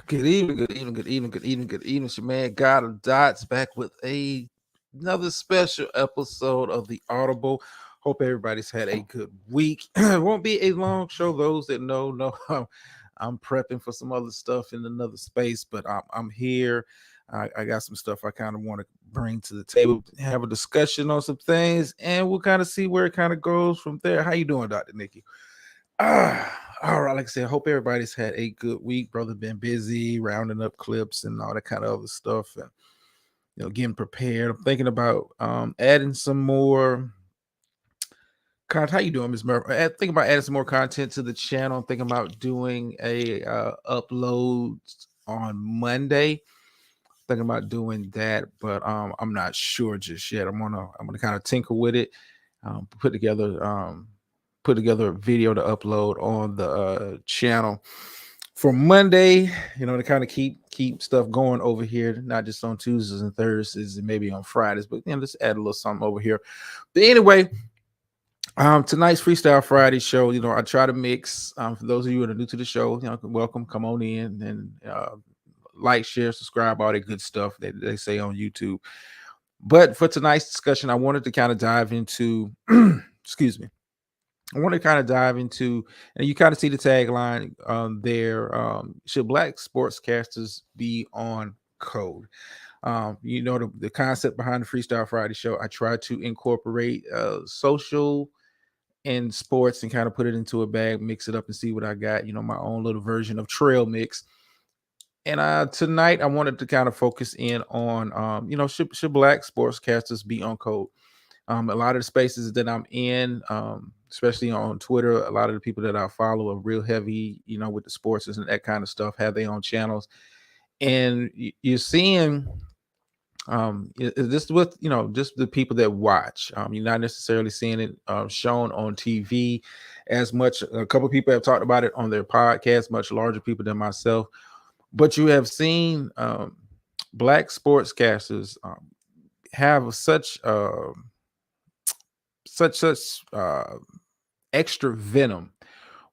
Good evening, good evening, good evening, good evening, good evening. It's your man God of Dots back with another special episode of the Audible. Hope everybody's had a good week. It won't be a long show. Those that know, I'm prepping for some other stuff in another space, but I'm here. I got some stuff I kind of want to bring to the table, have a discussion on some things, and we'll kind of see where it kind of goes from there. How you doing, Dr. Nikki? All right. Like I said, I hope everybody's had a good week. Brother been busy rounding up clips and all that kind of other stuff, and getting prepared. I'm thinking about adding some more content. How you doing, Miss Murphy? Thinking about adding some more content to the channel. I'm thinking about doing a upload on Monday. Thinking about doing that, but I'm not sure just yet. I'm gonna kind of tinker with it, put together a video to upload on the channel for Monday, to kind of keep stuff going over here, not just on Tuesdays and Thursdays and maybe on Fridays, but let's add a little something over here. But anyway, tonight's Freestyle Friday show, I try to mix, for those of you that are new to the show, welcome, come on in and like, share, subscribe, all that good stuff that they say on YouTube. But for tonight's discussion, I wanted to kind of dive into, excuse me, I want to kind of dive into, and you kind of see the tagline there. Should black sportscasters be on code? The concept behind the Freestyle Friday show. I try to incorporate social and sports and kind of put it into a bag, mix it up, and see what I got. My own little version of trail mix. And tonight I wanted to kind of focus in on, should black sportscasters be on code? A lot of the spaces that I'm in, especially on Twitter, a lot of the people that I follow are real heavy, with the sports and that kind of stuff, have their own channels. And you're seeing this with, just the people that watch. You're not necessarily seeing it shown on TV as much. A couple of people have talked about it on their podcast, much larger people than myself. But you have seen black sportscasters have such extra venom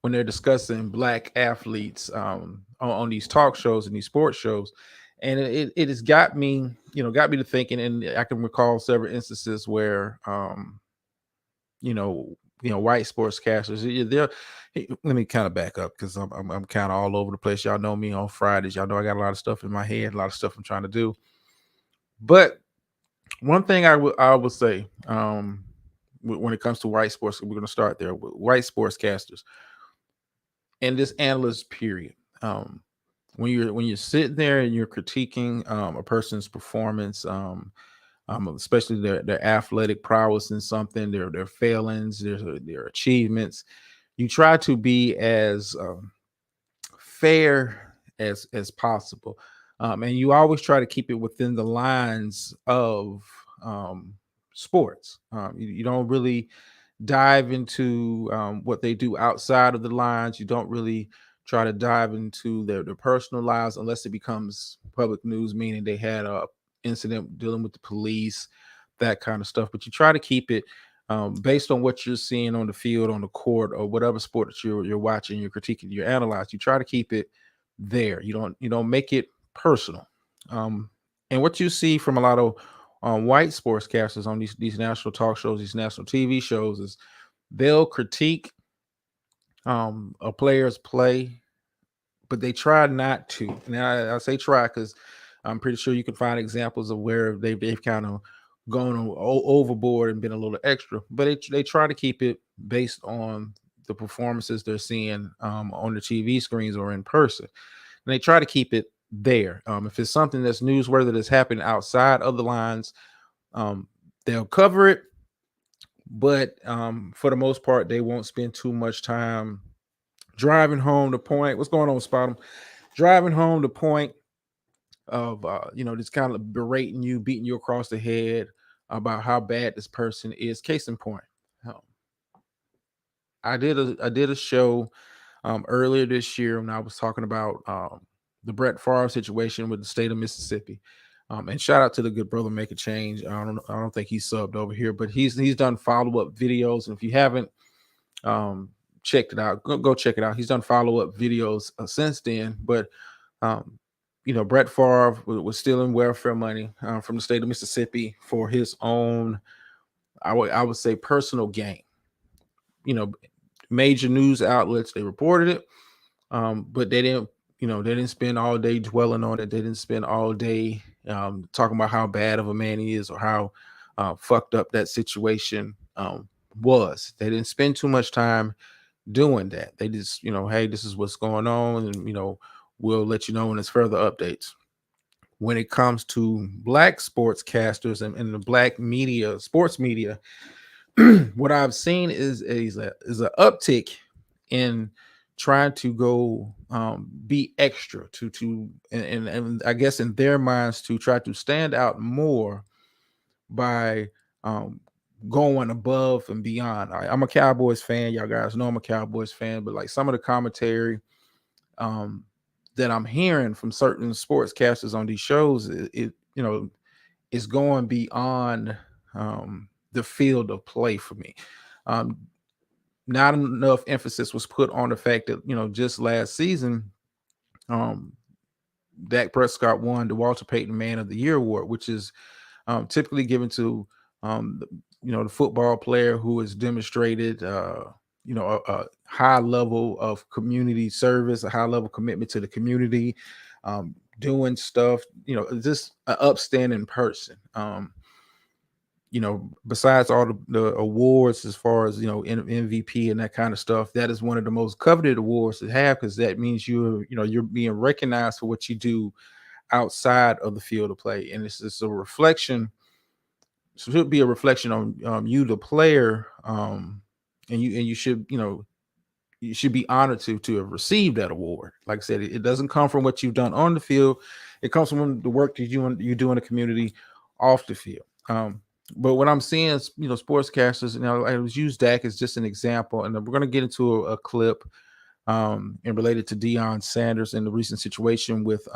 when they're discussing black athletes on these talk shows and these sports shows, and it has got me to thinking. And I can recall several instances where white sportscasters, they're let me kind of back up because I'm kind of all over the place. Y'all know me on Fridays. Y'all know I got a lot of stuff in my head, a lot of stuff I'm trying to do. But one thing I would say, when it comes to white sports, we're going to start there with white sportscasters and this analyst period. When you're sitting there and you're critiquing a person's performance, especially their athletic prowess in something, their failings, their achievements, you try to be as fair as possible, and you always try to keep it within the lines of sports. You don't really dive into what they do outside of the lines. You don't really try to dive into their personal lives unless it becomes public news, meaning they had a incident dealing with the police, that kind of stuff. But you try to keep it based on what you're seeing on the field, on the court, or whatever sport that you're watching, you're critiquing, you're analyzing. You try to keep it there. You don't make it personal. And what you see from a lot of white sportscasters on these national talk shows, these national TV shows, is they'll critique a player's play, but they try not to. Now I say try because I'm pretty sure you can find examples of where they've kind of gone overboard and been a little extra, but they try to keep it based on the performances they're seeing on the TV screens or in person. And they try to keep it there. If it's something that's newsworthy that's happened outside of the lines, they'll cover it, but for the most part, they won't spend too much time driving home the point. What's going on, Spottum? Driving home the point of just kind of berating you, beating you across the head about how bad this person is. Case in point, um, I did a show earlier this year when I was talking about the Brett Favre situation with the state of Mississippi. And shout out to the good brother Make a Change. I don't think he's subbed over here, but he's done follow up videos. And if you haven't checked it out, go check it out. He's done follow up videos since then. But Brett Favre was stealing welfare money from the state of Mississippi for his own, I would say, personal gain. You know, major news outlets, they reported it, but they didn't spend all day dwelling on it. They didn't spend all day talking about how bad of a man he is or how fucked up that situation was. They didn't spend too much time doing that. They just, hey, this is what's going on, and we'll let you know when there's further updates. When it comes to black sportscasters and the black media, sports media, what I've seen is an uptick in trying to go be extra and I guess in their minds to try to stand out more by um, going above and beyond. I'm a Cowboys fan. Y'all guys know I'm a Cowboys fan, but like some of the commentary um, that I'm hearing from certain sportscasters on these shows, it is going beyond the field of play for me. Um, Not enough emphasis was put on the fact that just last season, um, Dak Prescott won the Walter Payton Man of the Year award, which is typically given to the football player who has demonstrated a high level of community service, a high level commitment to the community, doing stuff, just an upstanding person. Besides all the awards as far as MVP and that kind of stuff, that is one of the most coveted awards to have, because that means you're being recognized for what you do outside of the field of play, and it's just a reflection. Should be a reflection on you, the player, and you should you should be honored to have received that award. Like I said, it doesn't come from what you've done on the field; it comes from the work that you do in the community off the field. But what I'm seeing is, sportscasters, I was use Dak as just an example, and we're going to get into a clip and related to Deion Sanders and the recent situation with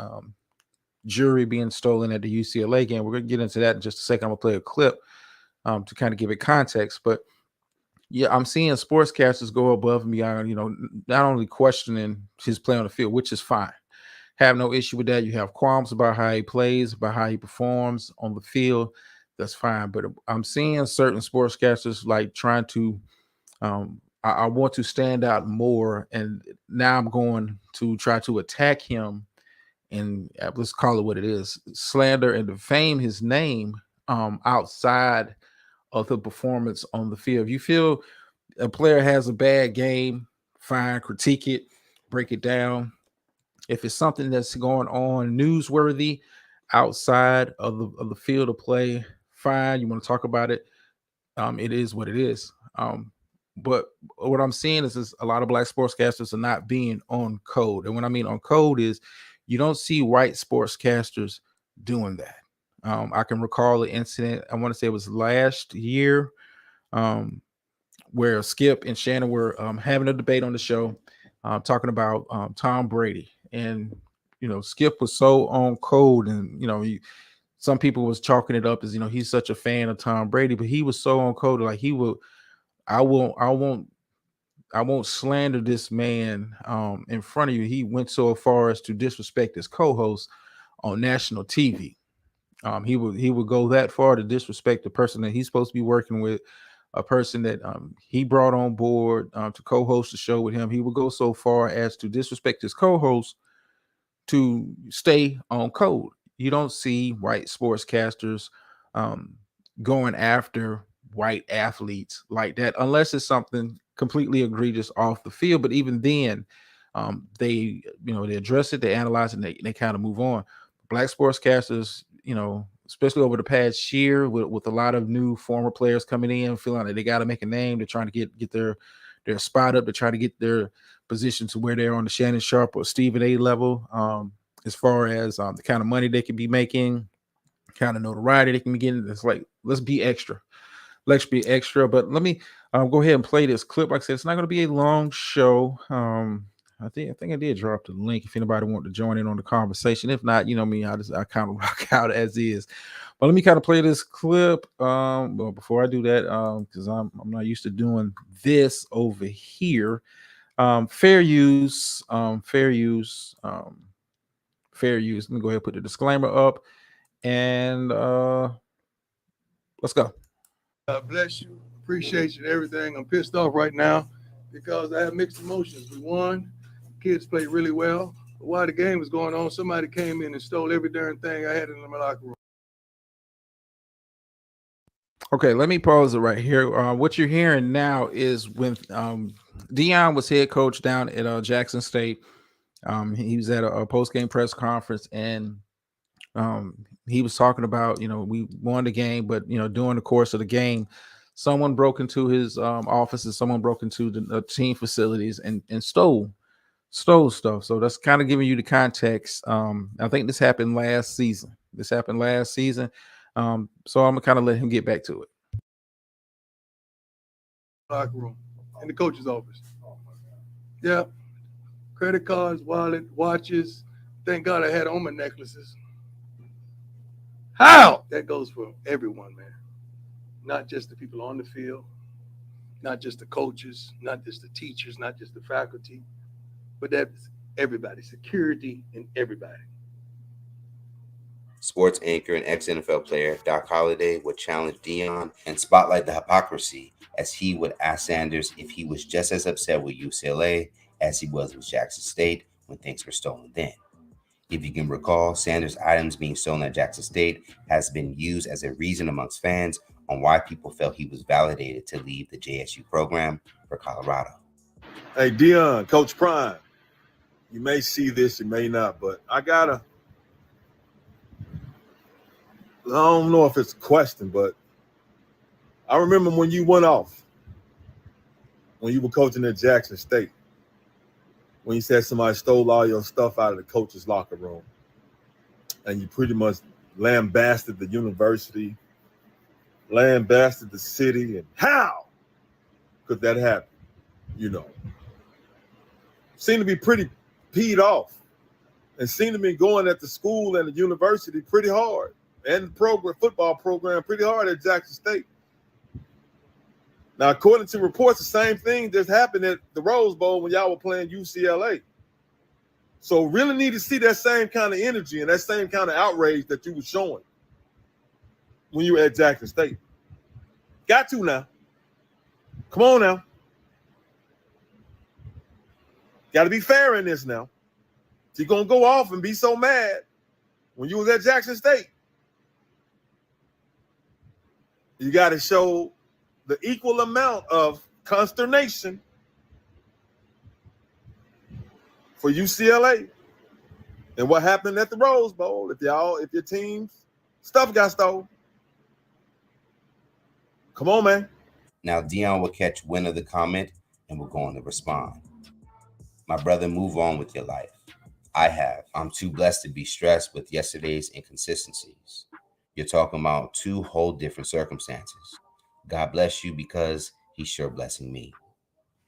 jewelry being stolen at the UCLA game. We're going to get into that in just a second. I'm going to play a clip to kind of give it context. But yeah, I'm seeing sportscasters go above and beyond, not only questioning his play on the field, which is fine. Have no issue with that. You have qualms about how he plays, about how he performs on the field. That's fine. But I'm seeing certain sportscasters like trying to, I want to stand out more. And now I'm going to try to attack him and let's call it what it is, slander and defame his name outside of the performance on the field. If you feel a player has a bad game, fine, critique it, break it down. If it's something that's going on newsworthy outside of the field of play, fine. You want to talk about it. It is what it is. But what I'm seeing is a lot of black sportscasters are not being on code. And when I mean on code is you don't see white sportscasters doing that. I can recall an incident, I want to say it was last year, um, where Skip and Shannon were having a debate on the show, talking about Tom Brady. And, Skip was so on code, and, some people was chalking it up as, he's such a fan of Tom Brady, but he was so on code, like he will, I won't, I won't, I won't slander this man in front of you. He went so far as to disrespect his co-host on national TV. He would go that far to disrespect the person that he's supposed to be working with, a person that he brought on board to co-host the show with him. He would go so far as to disrespect his co-host to stay on code. You don't see white sportscasters um, going after white athletes like that unless it's something completely egregious off the field. But even then, they address it, they analyze it, and they kind of move on. Black sportscasters, especially over the past year, with a lot of new former players coming in, feeling like they got to make a name. They're trying to get their spot up. They're trying to get their position to where they're on the Shannon Sharp or Stephen A level, as far as the kind of money they can be making, kind of notoriety they can be getting. It's like, let's be extra. Let's be extra. But let me go ahead and play this clip. Like I said, it's not going to be a long show. I think I did drop the link if anybody want to join in on the conversation. If not, you know me, I kind of rock out as is. But let me kind of play this clip. Well, before I do that, because I'm not used to doing this over here. Fair use, fair use. Let me go ahead and put the disclaimer up, and let's go. God bless you. Appreciate you and everything. I'm pissed off right now because I have mixed emotions. We won. Kids played really well. But while the game was going on, somebody came in and stole every darn thing I had in my locker room. Okay, let me pause it right here. What you're hearing now is when Dion was head coach down at Jackson State. He was at a post game press conference, and he was talking about, we won the game, but during the course of the game, someone broke into his office, and someone broke into the team facilities and stole stuff. So that's kind of giving you the context. I think this happened last season. So I'm gonna kind of let him get back to it. Locker room, in the coach's office. Yeah, credit cards, wallet, watches. Thank God I had on my necklaces. How? That goes for everyone, man. Not just the people on the field, not just the coaches, not just the teachers, not just the faculty, but that's everybody, security and everybody. Sports anchor and ex-NFL player Doc Holliday would challenge Dion and spotlight the hypocrisy as he would ask Sanders if he was just as upset with UCLA as he was with Jackson State when things were stolen then. If you can recall, Sanders' items being stolen at Jackson State has been used as a reason amongst fans on why people felt he was validated to leave the JSU program for Colorado. Hey, Dion, Coach Prime, you may see this, you may not, but I don't know if it's a question, but I remember when you went off, when you were coaching at Jackson State, when you said somebody stole all your stuff out of the coach's locker room, and you pretty much lambasted the university, lambasted the city, and how could that happen? Seemed to be pretty peed off, and seemed to be going at the school and the university pretty hard, and the football program pretty hard at Jackson State. Now, according to reports, the same thing just happened at the Rose Bowl when y'all were playing UCLA. So really need to see that same kind of energy and that same kind of outrage that you were showing when you were at Jackson State. Got to now. Come on now. Got to be fair in this now. You're going to go off and be so mad when you was at Jackson State. You got to show the equal amount of consternation for UCLA and what happened at the Rose Bowl if your team's stuff got stolen. Come on, man. Now, Dion will catch wind of the comment and will go on to respond. My brother, move on with your life. I have. I'm too blessed to be stressed with yesterday's inconsistencies. You're talking about two whole different circumstances. God bless you because he's sure blessing me.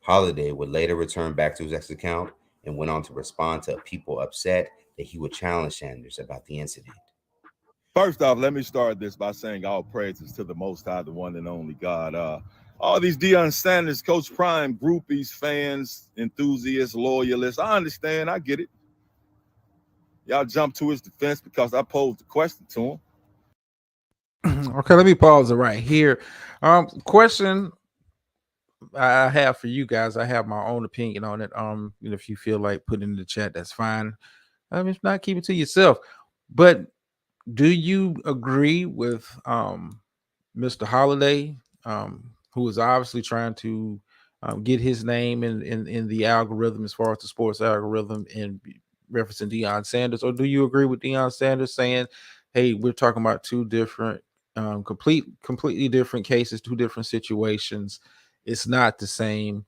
Holiday would later return back to his ex account and went on to respond to people upset that he would challenge Sanders about the incident. First off, let me start this by saying all praises to the Most High, the one and only God. All these Deion Sanders, Coach Prime, groupies, fans, enthusiasts, loyalists, I understand, I get it. Y'all jump to his defense because I posed the question to him. Okay, let me pause it right here. Question I have for you guys. I have my own opinion on it. If you feel like putting it in the chat, that's fine. If not, keep it to yourself. But do you agree with Mr. Holiday, who is obviously trying to get his name in the algorithm as far as the sports algorithm in referencing Deion Sanders? Or do you agree with Deion Sanders saying, hey, we're talking about two different completely different cases, two different situations. It's not the same.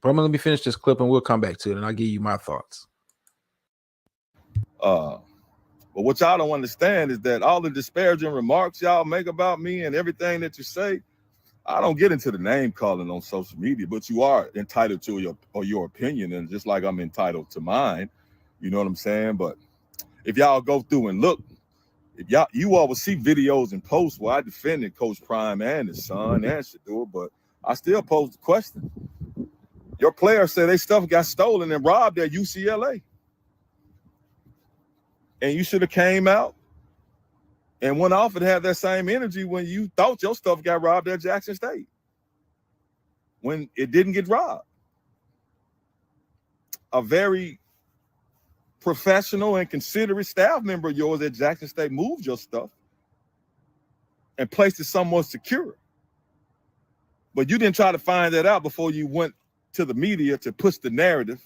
But I'm gonna let me finish this clip and we'll come back to it and I'll give you my thoughts. But what y'all don't understand is that all the disparaging remarks y'all make about me and everything that you say, I don't get into the name calling on social media, but you are entitled to your opinion, and just like I'm entitled to mine, you know what I'm saying? But if y'all go through and look, if you all will see videos and posts where I defended Coach Prime and his son and Shador, but I still pose the question. Your players say their stuff got stolen and robbed at UCLA. And you should have came out and went off and had that same energy when you thought your stuff got robbed at Jackson State, when it didn't get robbed. A very professional and considerate staff member of yours at Jackson State moved your stuff and placed it somewhere secure. But you didn't try to find that out before you went to the media to push the narrative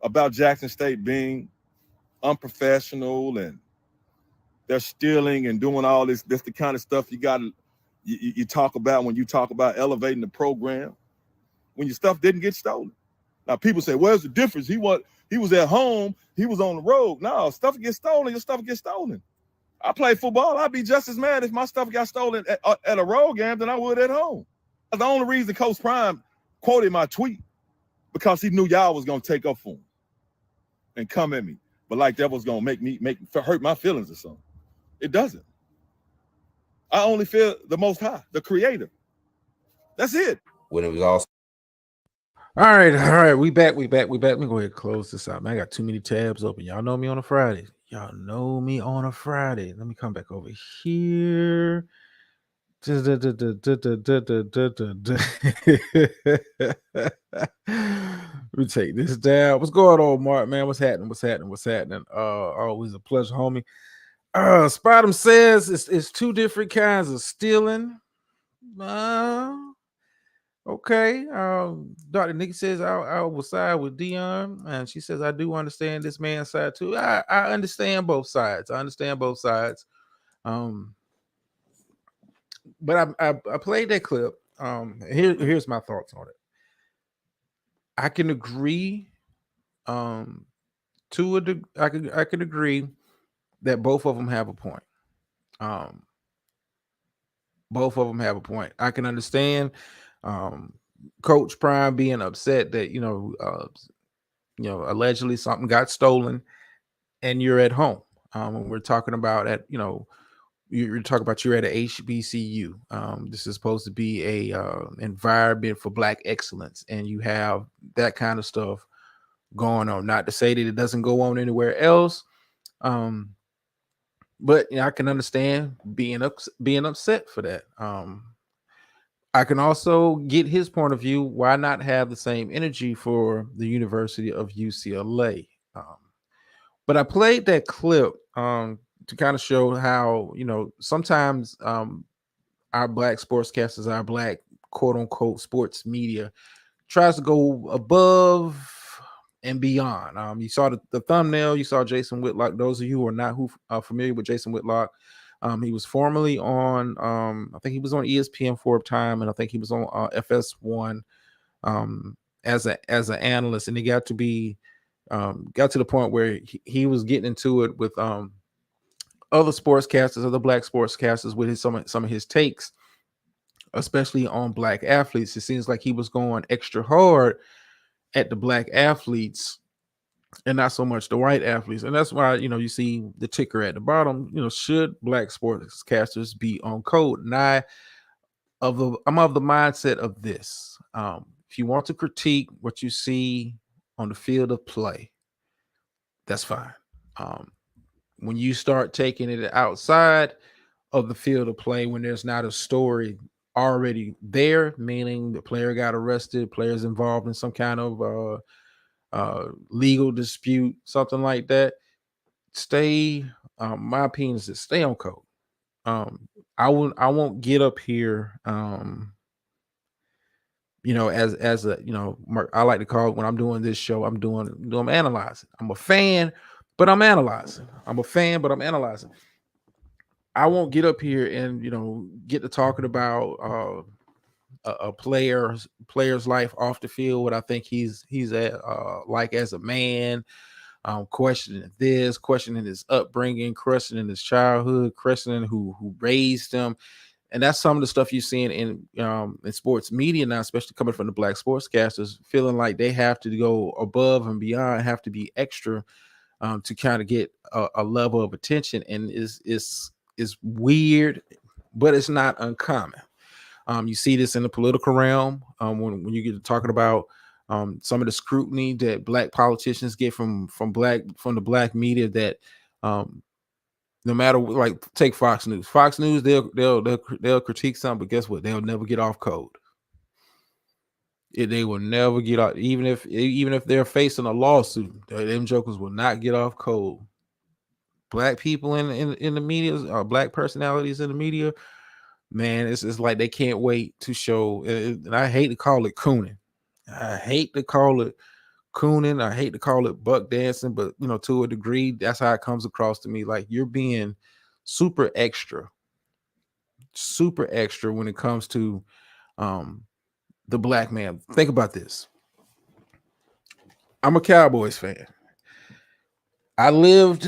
about Jackson State being unprofessional and they're stealing and doing all this. That's the kind of stuff you talk about when you talk about elevating the program, when your stuff didn't get stolen. Now people say, where's the difference? He was at home, he was on the road. No, stuff gets stolen, your stuff gets stolen. I play football, I'd be just as mad if my stuff got stolen at a road game than I would at home. The only reason Coach Prime quoted my tweet because he knew y'all was gonna take up for him and come at me, but like that was gonna hurt my feelings or something. It doesn't. I only feel the Most High, the Creator. That's it. When it was all All right. We back. Let me go ahead and close this out. Man, I got too many tabs open. Y'all know me on a Friday. Let me come back over here. Let me take this down. What's going on, Mark? Man, what's happening? Always a pleasure, homie. Spottum says it's two different kinds of stealing. Okay. Dr. Nikki says I will side with Dion, and she says I do understand this man's side too. I understand both sides. But I played that clip. Here's my thoughts on it. I can agree. I can agree that both of them have a point. I can understand Coach Prime being upset that allegedly something got stolen, and you're at home. When we're talking about you're talking about you're at a HBCU. This is supposed to be a environment for Black excellence, and you have that kind of stuff going on. Not to say that it doesn't go on anywhere else, but I can understand being upset for that. I can also get his point of view. Why not have the same energy for the University of UCLA? But I played that clip to kind of show how, sometimes our Black sportscasters, our Black quote unquote sports media tries to go above and beyond. You saw the thumbnail, you saw Jason Whitlock. Those of you who are not familiar with Jason Whitlock, he was formerly on, I think he was on ESPN for a time, and I think he was on FS1 as an analyst, and he got to the point where he was getting into it with other sportscasters, other Black sportscasters, with some of his takes, especially on Black athletes. It seems like he was going extra hard at the Black athletes and not so much the white athletes. And that's why, you see the ticker at the bottom, should Black sportscasters be on code? And I'm of the mindset of this. If you want to critique what you see on the field of play, that's fine. When you start taking it outside of the field of play, when there's not a story already there, meaning the player got arrested, players involved in some kind of legal dispute, something like that, my opinion is to stay on code. I won't get up here as a I like to call it, when I'm doing this show, I'm analyzing. I'm a fan, but I'm analyzing. I won't get up here and get to talking about a player's life off the field, what I think he's at like as a man, questioning his upbringing, questioning his childhood, questioning who raised him. And that's some of the stuff you're seeing in sports media now, especially coming from the Black sportscasters, feeling like they have to go above and beyond, have to be extra to kind of get a level of attention. And is weird, but it's not uncommon. You see this in the political realm when you get to talking about some of the scrutiny that Black politicians get from the Black media, that No matter like take Fox News. Fox News, they'll critique something, but guess what? They'll never get off code. They will never get off, even if they're facing a lawsuit. Them jokers will not get off code. Black people in the media, black personalities in the media, man, it's like they can't wait to show. And I hate to call it cooning. I hate to call it cooning. I hate to call it buck dancing, but to a degree, that's how it comes across to me. Like you're being super extra when it comes to the black man. Think about this. I'm a Cowboys fan. I've lived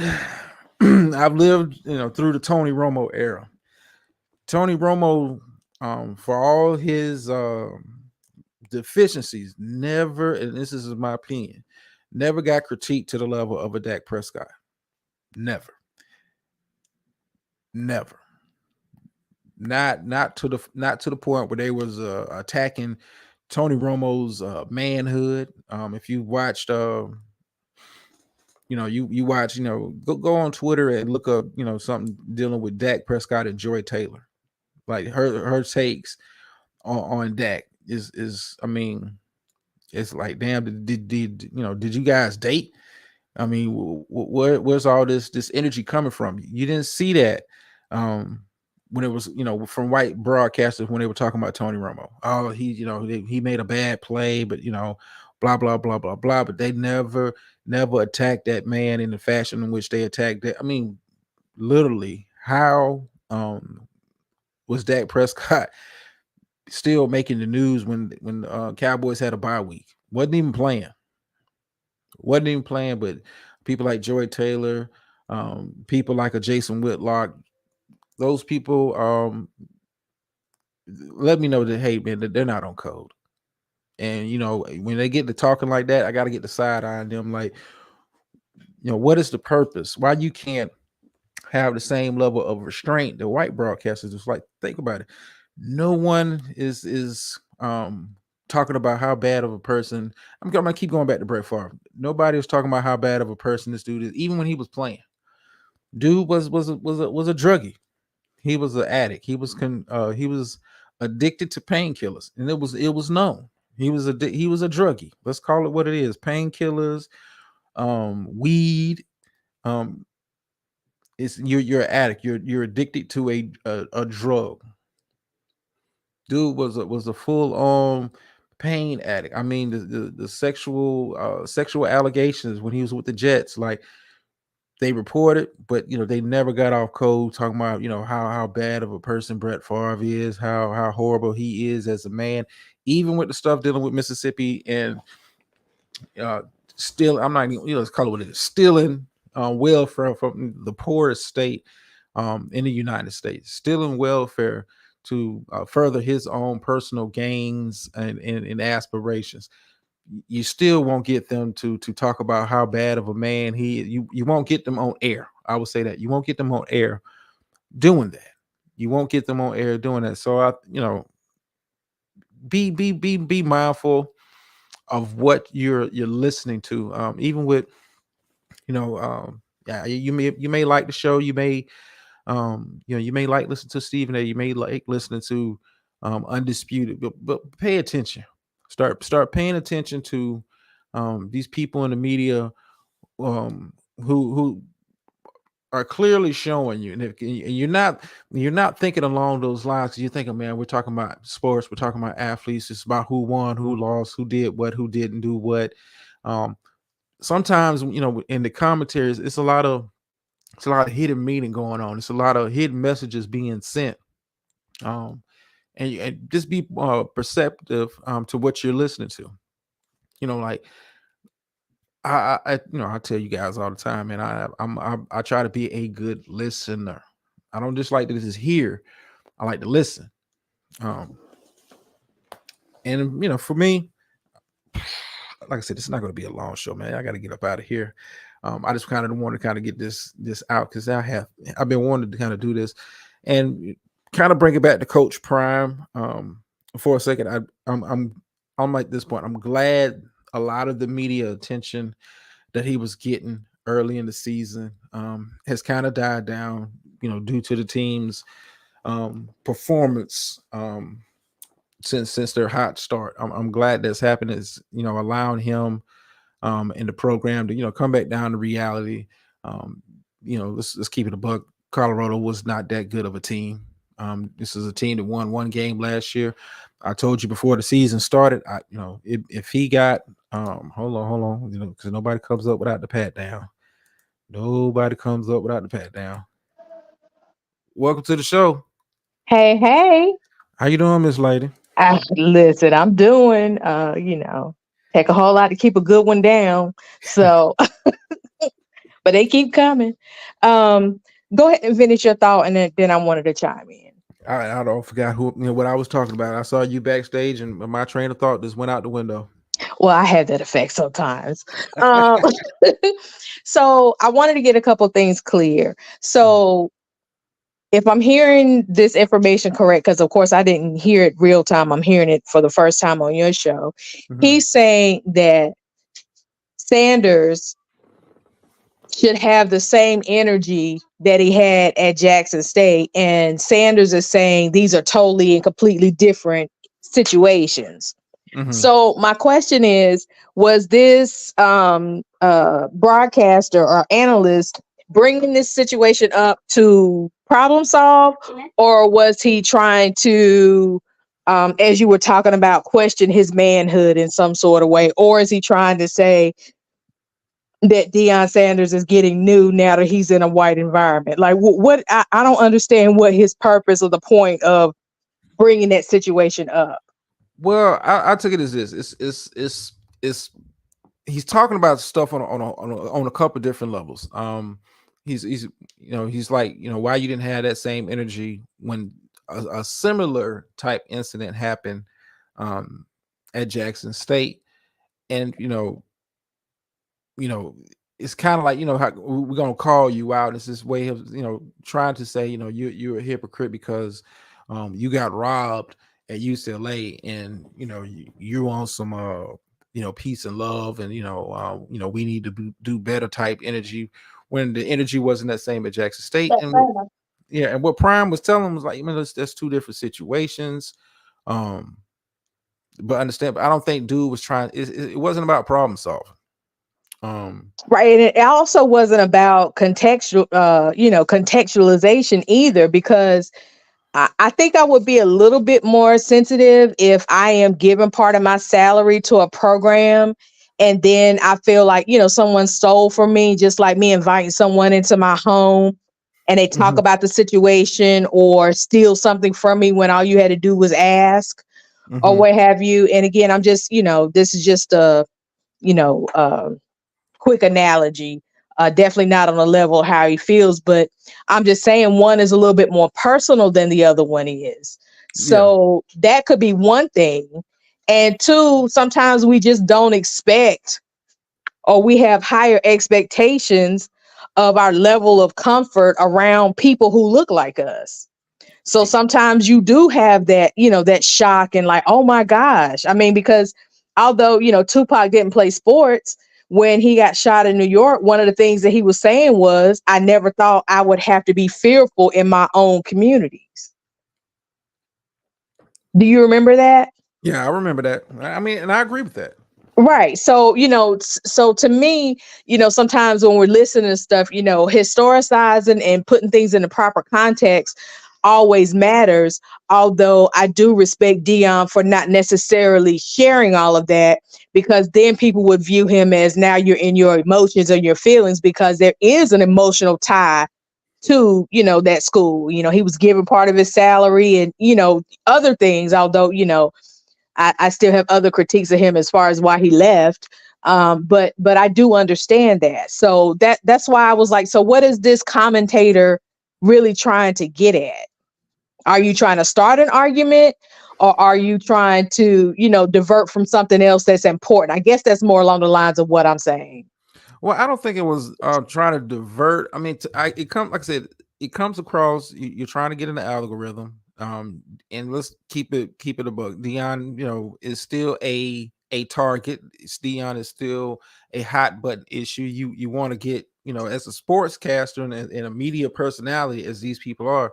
through the Tony Romo era. Tony Romo, for all his deficiencies, never, and this is my opinion, never got critiqued to the level of a Dak Prescott. Never. Not to the point where they was attacking Tony Romo's manhood. If you watched you watch, go on Twitter and look up, something dealing with Dak Prescott and Joy Taylor. Like her takes on Dak is I mean, it's like, damn, did you guys date? I mean, where's all this energy coming from? You didn't see that when it was, from white broadcasters when they were talking about Tony Romo. Oh, he made a bad play, but blah blah blah blah blah. But they never attacked that man in the fashion in which they attacked that. I mean, literally, how was Dak Prescott still making the news when Cowboys had a bye week? Wasn't even playing, but people like Joy Taylor, people like a Jason Whitlock, those people let me know that, hey man, that they're not on code. And when they get to talking like that, I got to get the side eye on them. Like, what is the purpose? Why you can't have the same level of restraint the white broadcasters? It's like, think about it. No one is talking about how bad of a person. I'm gonna keep going back to Brett Favre. Nobody was talking about how bad of a person this dude is, even when he was playing. Dude was a druggie. He was an addict. He was addicted to painkillers, and it was known. He was a druggie. Let's call it what it is: painkillers, weed. It's you're an addict. You're addicted to a drug. Dude was a full on pain addict. I mean, the sexual allegations when he was with the Jets, like, they reported, but they never got off code talking about how bad of a person Brett Favre is, how horrible he is as a man, even with the stuff dealing with Mississippi and still, I'm not even, let's call it what it is, stealing welfare from the poorest state in the United States, stealing welfare to further his own personal gains and aspirations. You still won't get them to talk about how bad of a man you won't get them on air. I would say that you won't get them on air doing that. You won't get them on air doing that. So be mindful of what you're listening to. Even with yeah, you may like the show. You may you may like listening to Stephen A. You may like listening to Undisputed, but pay attention. Start paying attention to these people in the media who are clearly showing you, and if you're not thinking along those lines, because you're thinking, man, we're talking about sports, we're talking about athletes, it's about who won, who lost, who did what, who didn't do what. Sometimes in the commentaries, it's a lot of hidden meaning going on. It's a lot of hidden messages being sent. And just be perceptive to what you're listening to. Like I tell you guys all the time, and I try to be a good listener. I don't just like to just hear. I like to listen. And for me, like I said, it's not going to be a long show, man. I got to get up out of here. I just kind of want to kind of get this out because I've been wanting to kind of do this and kind of bring it back to Coach Prime for a second. I'm at this point. I'm glad a lot of the media attention that he was getting early in the season has kind of died down, due to the team's performance since their hot start. I'm glad that's happened. Is allowing him in the program to come back down to reality. Let's keep it a buck. Colorado was not that good of a team. This is a team that won one game last year. I told you before the season started. If he got hold on, because nobody comes up without the pat down. Nobody comes up without the pat down. Welcome to the show. Hey, hey. How you doing, Miss Lady? Listen, I'm doing, take a whole lot to keep a good one down. So, but they keep coming. Go ahead and finish your thought, and then I wanted to chime in. I don't forgot what I was talking about. I saw you backstage, and my train of thought just went out the window. Well, I have that effect sometimes. Um, so I wanted to get a couple things clear. So if I'm hearing this information correct, because of course I didn't hear it real time, I'm hearing it for the first time on your show. Mhm. He's saying that Sanders should have the same energy that he had at Jackson State. And Sanders is saying these are totally and completely different situations. Mhm. So my question is, was this broadcaster or analyst bringing this situation up to problem solve, or was he trying to, as you were talking about, question his manhood in some sort of way, or is he trying to say that Deion Sanders is getting new now that he's in a white environment? Like, what I don't understand what his purpose or the point of bringing that situation up. Well, I took it as this. It's he's talking about stuff on a couple different levels. He's he's like, why you didn't have that same energy when a similar type incident happened um at Jackson State. And you know, it's kind of like, how we're gonna call you out. It's this way of, trying to say, you're a hypocrite because you got robbed at UCLA, and you want some peace and love, and we need to do better type energy, when the energy wasn't that same at Jackson State. And yeah, and what Prime was telling him was like, that's two different situations. Um, but understand, but I don't think dude was trying. It wasn't about problem solving. Right. And it also wasn't about contextualization either, because I think I would be a little bit more sensitive if I am giving part of my salary to a program and then I feel like, someone stole from me, just like me inviting someone into my home and they talk Mhm. about the situation or steal something from me when all you had to do was ask or Mhm. what have you. And again, I'm just, this is just you know, uh, quick analogy. Definitely not on the level of how he feels, but I'm just saying one is a little bit more personal than the other one is. Yeah. So that could be one thing. And two, sometimes we just don't expect, or we have higher expectations of our level of comfort around people who look like us. So sometimes you do have that, that shock and like, oh my gosh. I mean, because although, Tupac didn't play sports, when he got shot in New York, one of the things that he was saying was, I never thought I would have to be fearful in my own communities. Do you remember that? Yeah, I remember that. I mean, and I agree with that. Right. So, so to me, sometimes when we're listening to stuff, historicizing and putting things in the proper context always matters. Although I do respect Dion for not necessarily sharing all of that, because then people would view him as, now you're in your emotions or your feelings, because there is an emotional tie to, that school. He was given part of his salary and, other things, although, I still have other critiques of him as far as why he left. But I do understand that. So that's why I was like, so what is this commentator really trying to get at? Are you trying to start an argument, or are you trying to, divert from something else that's important? I guess that's more along the lines of what I'm saying. Well, I don't think it was trying to divert. I mean, it comes, like I said, it comes across. You're trying to get in the algorithm. And let's keep it a buck. Dion, is still a target. Dion is still a hot button issue. You want to get as a sportscaster and a media personality, as these people are,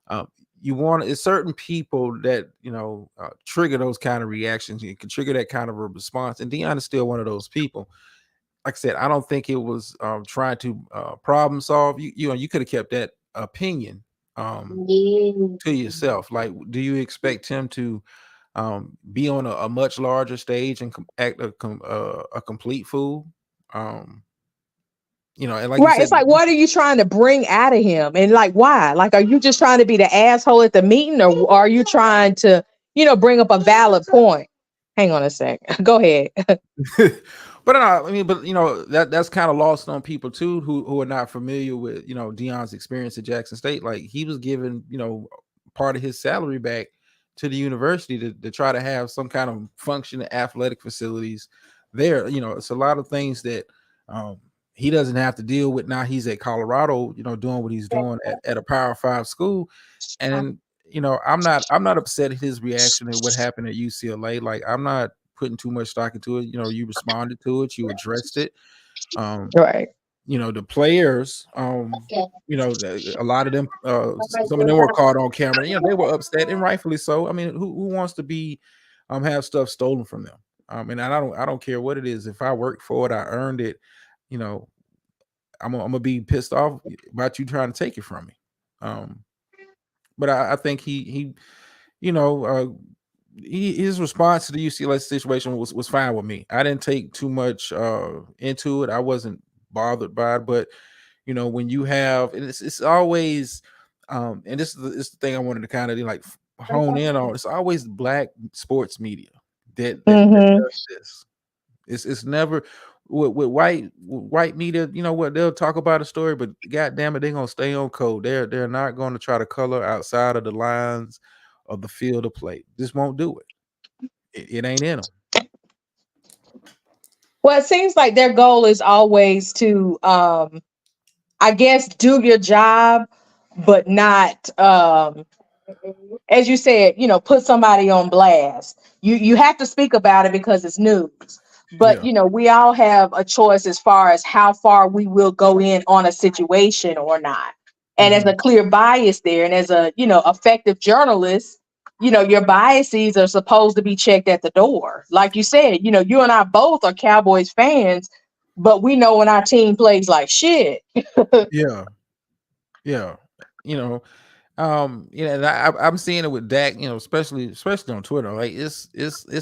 um, you want it's certain people that trigger those kind of reactions. You can trigger that kind of a response, and Dion is still one of those people. Like I said, I don't think it was trying to problem solve. You could have kept that opinion to yourself. Like, do you expect him to be on a much larger stage and act a complete fool? Um, and like you Right. said, It's like, what are you trying to bring out of him? And like, why? Like, are you just trying to be the asshole at the meeting, or are you trying to, bring up a valid point? Hang on a sec. Go ahead. but I mean, but that's kind of lost on people too, who are not familiar with Dion's experience at Jackson State. Like, he was given part of his salary back to the university to try to have some kind of functioning athletic facilities there. It's a lot of things that he doesn't have to deal with now. He's at Colorado, doing what he's doing at a Power 5 school, and I'm not upset at his reaction and what happened at UCLA. Like, I'm not putting too much stock into it. You responded to it, you addressed it. Um, Right. the players, a lot of them, some of them were caught on camera. They were upset, and rightfully so. I mean, who wants to be have stuff stolen from them? And I don't care what it is. If I worked for it, I earned it. You know, I'm gonna be pissed off about you trying to take it from me. But I think you know, uh, his response to the UCLA situation was fine with me. I didn't take too much into it. I wasn't bothered by it. But when you have, and it's always, and this is the thing I wanted to kind of like hone in on. It's always black sports media that Mm-hmm. does this. It's never with white media. You know what, they'll talk about a story, but god damn it, they're gonna stay on code. They're not going to try to color outside of the lines of the field of play. Just won't do it. It ain't in them. Well, it seems like their goal is always to, I guess, do your job, but not, as you said, put somebody on blast. You have to speak about it because it's news. But Yeah. we all have a choice as far as how far we will go in on a situation or not. And as Hmm. a clear bias there, and as a effective journalist, your biases are supposed to be checked at the door. Like you said, you and I both are Cowboys fans, but we know when our team plays like shit. Yeah. Yeah. You know, and I'm seeing it with Dak, especially on Twitter. Like, it's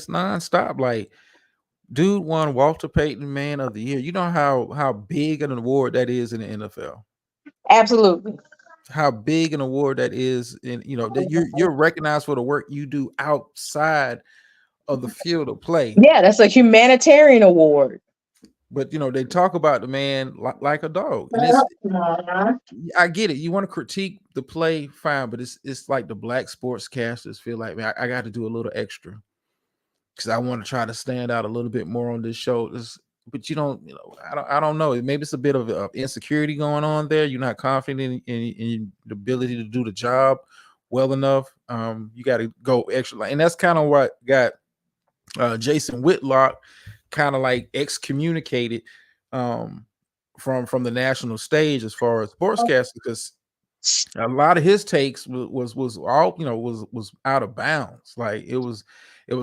nonstop. Like, dude won Walter Payton Man of the Year. You know how big an award that is in the NFL. Absolutely. How big an award that is, and that you're recognized for the work you do outside of the field of play. Yeah, that's a humanitarian award. But they talk about the man like a dog, and it's I get it. You want to critique the play, fine, but it's like the black sportscasters feel like, man, I got to do a little extra because I want to try to stand out a little bit more on this show. But I don't know. Maybe it's a bit of insecurity going on there. You're not confident in the ability to do the job well enough. You got to go extra, and that's kind of what got Jason Whitlock kind of like excommunicated from the national stage as far as sportscasting, because a lot of his takes was all was out of bounds. Like, it was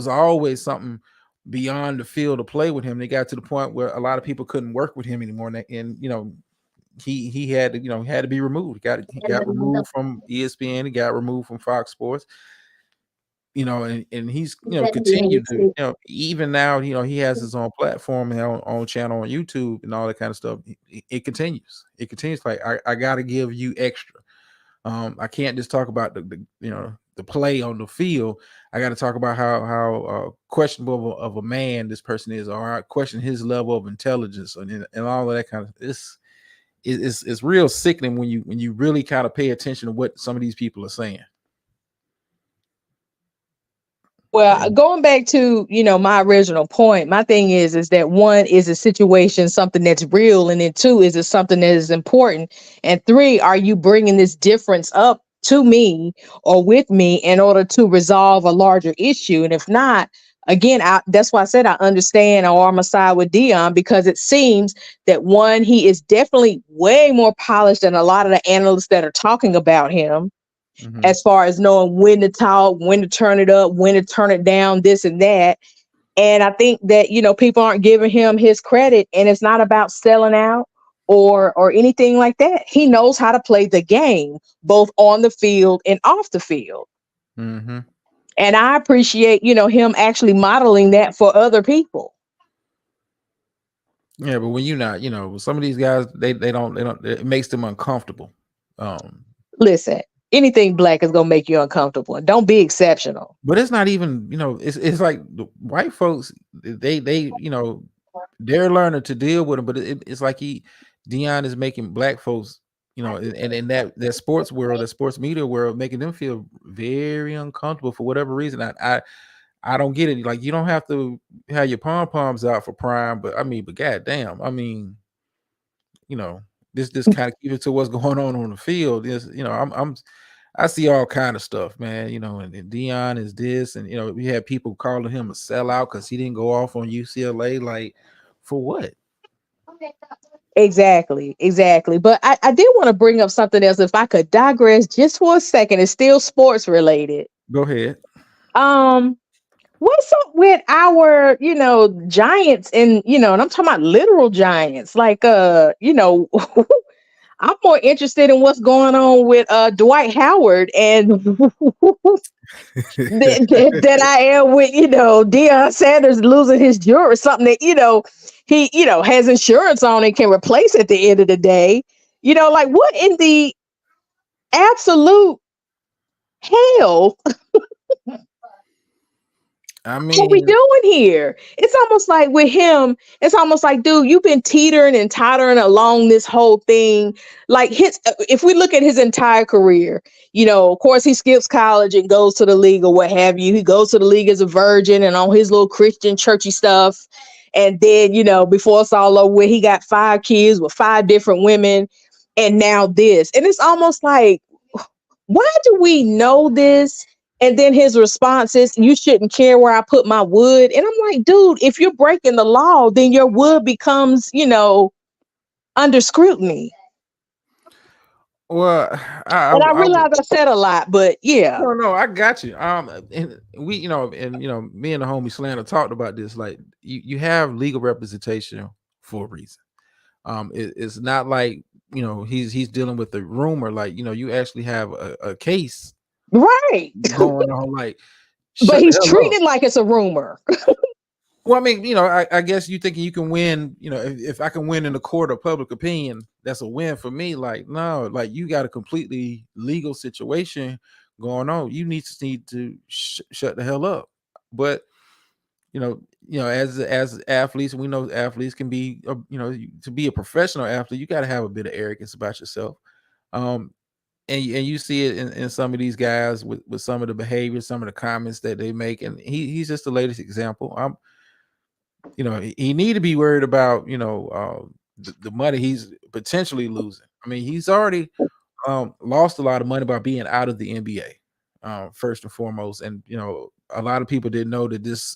always something beyond the field to play with him. They got to the point where a lot of people couldn't work with him anymore, and he had to had to be removed. He got removed from ESPN. He got removed from Fox Sports. And he's continued to even now he has his own platform and own channel on YouTube and all that kind of stuff. It continues like, I got to give you extra. I can't just talk about the play on the field. I got to talk about how questionable of a man this person is, or I question his level of intelligence and all of that kind of. It's real sickening when you really kind of pay attention to what some of these people are saying. Well, going back to, my original point, my thing is that one, is a situation something that's real? And then two, is it something that is important? And three, are you bringing this difference up to me or with me in order to resolve a larger issue? And if not, again, that's why I said I understand or I'm a side with Dion, because it seems that one, he is definitely way more polished than a lot of the analysts that are talking about him, Mhm. as far as knowing when to talk, when to turn it up, when to turn it down, this and that. And I think that, people aren't giving him his credit, and it's not about selling out or anything like that. He knows how to play the game, both on the field and off the field. Mhm. And I appreciate, him actually modeling that for other people. Yeah, but when you're not, some of these guys, they don't, it makes them uncomfortable. Listen, anything black is gonna make you uncomfortable. And don't be exceptional. But it's not even, it's like the white folks, they, they're learning to deal with them. But it's like Dion is making black folks, and in that sports world, the sports media world, making them feel very uncomfortable for whatever reason. I don't get it. Like, you don't have to have your pom poms out for Prime, but goddamn, you know, this kind of keep it to what's going on the field. Is, I see all kind of stuff, man. And Dion is this, and we had people calling him a sellout because he didn't go off on UCLA. Like, for what? Exactly. But I did want to bring up something else. If I could digress just for a second, it's still sports related. Go ahead. Um, what's up with our, giants, and I'm talking about literal giants, like I'm more interested in what's going on with Dwight Howard and that I am with, Deion Sanders losing his jewelry, something that, he, has insurance on and can replace at the end of the day. Like, what in the absolute hell I are we mean, doing here? It's almost like with him, it's almost like, dude, you've been teetering and tottering along this whole thing. Like, if we look at his entire career, of course, he skips college and goes to the league or what have you. He goes to the league as a virgin and on his little Christian churchy stuff. And then, before it's all over with, he got 5 kids with 5 different women. And now this. And it's almost like, why do we know this? And then his response is, you shouldn't care where I put my wood. And I'm like, dude, if you're breaking the law, then your wood becomes, under scrutiny. well, And I I realize I said a lot, but yeah. no, I got you. And we, me and the homie Slander talked about this. Like, you have legal representation for a reason. It's not like, he's dealing with a rumor. Like, you actually have a case Right. going on. Like, But shut the he's hell up. treated like it's a rumor. Well, I mean, I guess you thinking you can win. If I can win in the court of public opinion, that's a win for me. Like, no, like, you got a completely legal situation going on. You need to shut the hell up. But as athletes, we know athletes can be, to be a professional athlete, you got to have a bit of arrogance about yourself. Um, and you see it in some of these guys with some of the behavior, some of the comments that they make, and he's just the latest example. He need to be worried about, the money he's potentially losing. I mean, he's already lost a lot of money by being out of the NBA, first and foremost. And a lot of people didn't know that this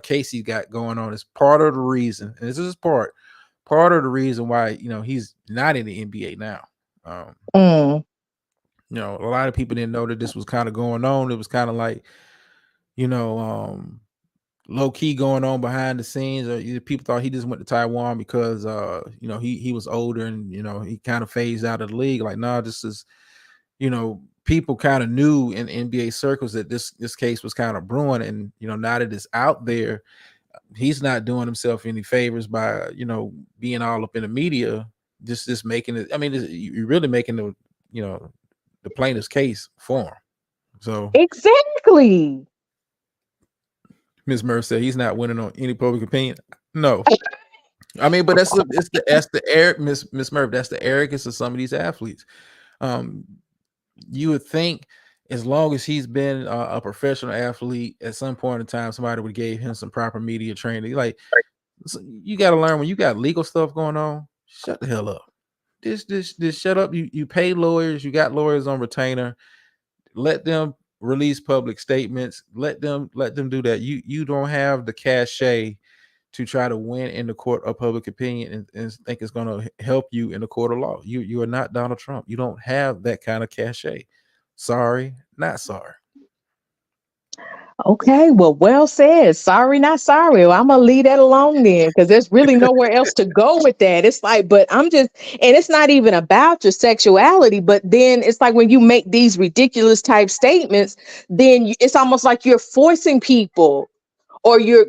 case he got going on is part of the reason, and this is part of the reason why he's not in the NBA now. Mm. A lot of people didn't know that this was kind of going on. It was kind of like, you know, low key going on behind the scenes. Or people thought he just went to Taiwan because he was older and he kind of phased out of the league. Like, no, this is, people kind of knew in NBA circles that this case was kind of brewing, and now that it's out there, he's not doing himself any favors by being all up in the media, just making it. I mean, you're really making the plaintiff's case for him. So Exactly. Ms. Murph said he's not winning on any public opinion. No, I mean, but that's the air, Miss Murph. That's the arrogance of some of these athletes. You would think as long as he's been a professional athlete, at some point in time, somebody would gave him some proper media training. Like, you got to learn when you got legal stuff going on. Shut the hell up. This shut up. You pay lawyers. You got lawyers on retainer. Let them release public statements. Let them do that. You don't have the cachet to try to win in the court of public opinion and think it's going to help you in the court of law. You are not Donald Trump. You don't have that kind of cachet. Sorry, not sorry. Okay, well said. Sorry, not sorry. Well, I'm gonna leave that alone then, because there's really nowhere else to go with that. It's like, but I'm just, and it's not even about your sexuality, but then it's like when you make these ridiculous type statements, then it's almost like you're forcing people, or you're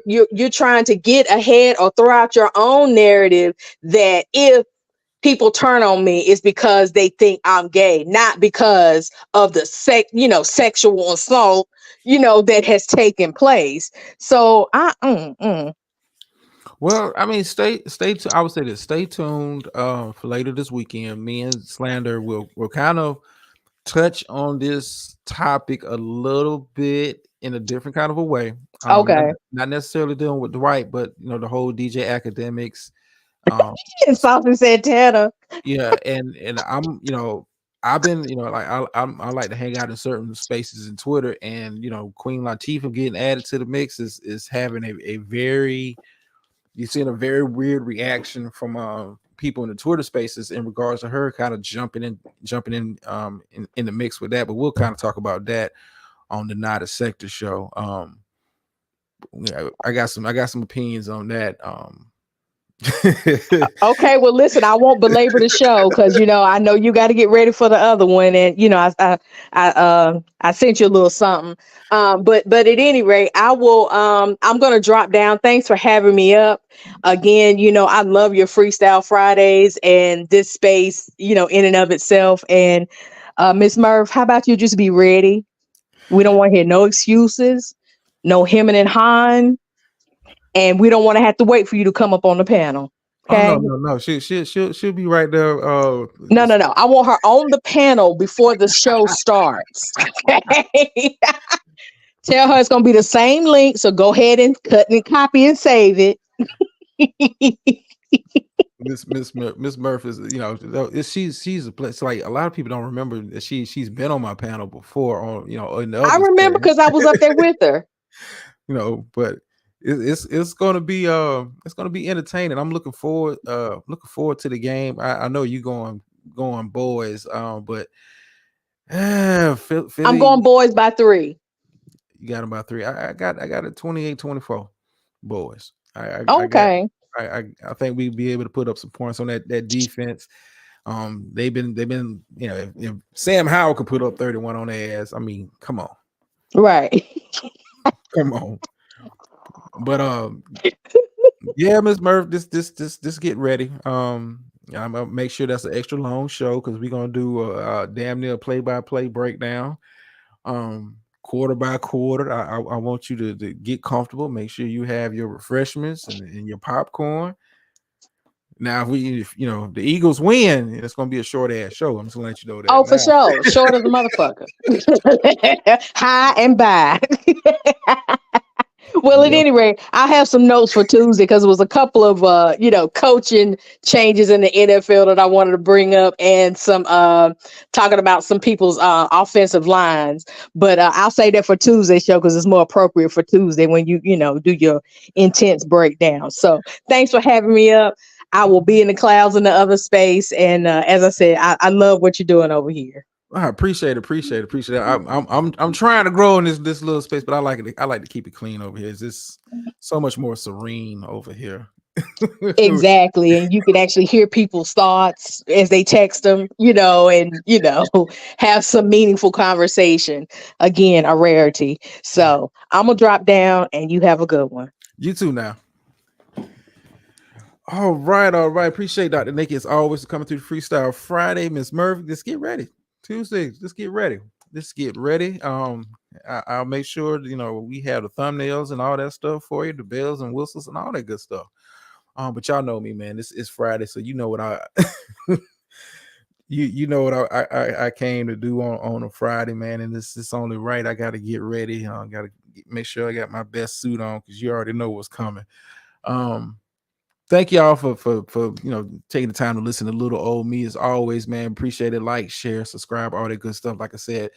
trying to get ahead or throw out your own narrative that if people turn on me it's because they think I'm gay, not because of the sexual assault, that has taken place. So Well, I mean, I would say this. Stay tuned for later this weekend. Me and Slander will kind of touch on this topic a little bit in a different kind of a way. Not, okay. not necessarily dealing with Dwight, but the whole DJ academics. Um, And Saucy Santana. yeah, and I'm I've been like I like to hang out in certain spaces in Twitter, and Queen Latifah getting added to the mix is having a very you're seeing a very weird reaction from people in the Twitter spaces in regards to her kind of jumping in the mix with that. But we'll kind of talk about that on the Not a Sector show. I got some opinions on that. Okay, well, listen, I won't belabor the show because I know you got to get ready for the other one, and I sent you a little something. But at any rate, I will. I'm gonna drop down. Thanks for having me up again. I love your Freestyle Fridays and this space. In and of itself. And Miss Murph, how about you just be ready? We don't want to hear no excuses, no hemming and hawing, and we don't want to have to wait for you to come up on the panel. Oh no, Okay. no, no. She'll be right there. No, no, no. I want her on the panel before the show starts. Okay. Tell her it's gonna be the same link. So go ahead and cut and copy and save it. Miss Murphy is she's a place like a lot of people don't remember that she's been on my panel before on in the I other remember because I was up there with her. but it's gonna be entertaining. I'm looking forward to the game. I know you going boys, but I'm Philly, going boys by 3. you got them by 3. I got a 28-24 boys. I got Okay. I think we'd be able to put up some points on that defense. They've been if Sam Howell could put up 31 on their ass, I mean, come on. Right. Come on. But yeah, Miss Murph, this get ready. I'm gonna make sure that's an extra long show because we're gonna do a damn near play-by-play breakdown. Quarter by quarter. I want you to get comfortable. Make sure you have your refreshments and your popcorn. Now, if the Eagles win, it's gonna be a short ass show. I'm just gonna let you know that. Oh, for Now. sure. Short as a motherfucker. High and by. Well, at Yep. any rate, I have some notes for Tuesday because it was a couple of coaching changes in the NFL that I wanted to bring up, and some talking about some people's offensive lines. But I'll say that for Tuesday's show because it's more appropriate for Tuesday when you do your intense breakdown. So thanks for having me up. I will be in the clouds in the other space, and as I said, I love what you're doing over here. I appreciate it. I'm trying to grow in this little space, but I like it. I like to keep it clean over here. It's just so much more serene over here. Exactly. And you can actually hear people's thoughts as they text them, and, have some meaningful conversation. Again, a rarity. So I'm going to drop down and you have a good one. You too now. All right. Appreciate Dr. Nikki as always coming through the Freestyle Friday. Miss Murphy, just get ready. Tuesday, just get ready. I'll make sure we have the thumbnails and all that stuff for you, the bells and whistles and all that good stuff. But y'all know me, man. This is Friday, so you know what you know what I came to do on a Friday, man. And it's only right. I got to get ready. Got to make sure I got my best suit on because you already know what's coming. Thank y'all for taking the time to listen to little old me as always, man. Appreciate it. Like, share, subscribe, all that good stuff. Like I said,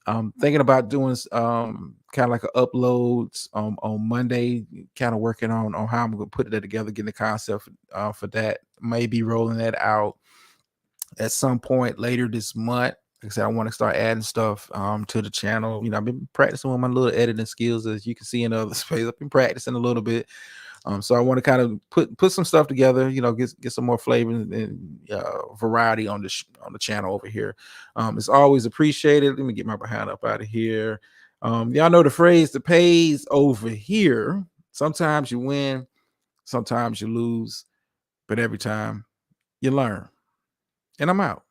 I'm thinking about doing kind of like a uploads on Monday, kind of working on how I'm gonna put that together, getting the concept for that. Maybe rolling that out at some point later this month. Like I said, I want to start adding stuff to the channel. You know, I've been practicing with my little editing skills, as you can see in other space. I've been practicing a little bit. So I want to kind of put some stuff together, you know, get some more flavor and variety on the channel over here. It's always appreciated. Let me get my behind up out of here. Y'all know the phrase, the pays over here. Sometimes you win, sometimes you lose, but every time you learn. And I'm out.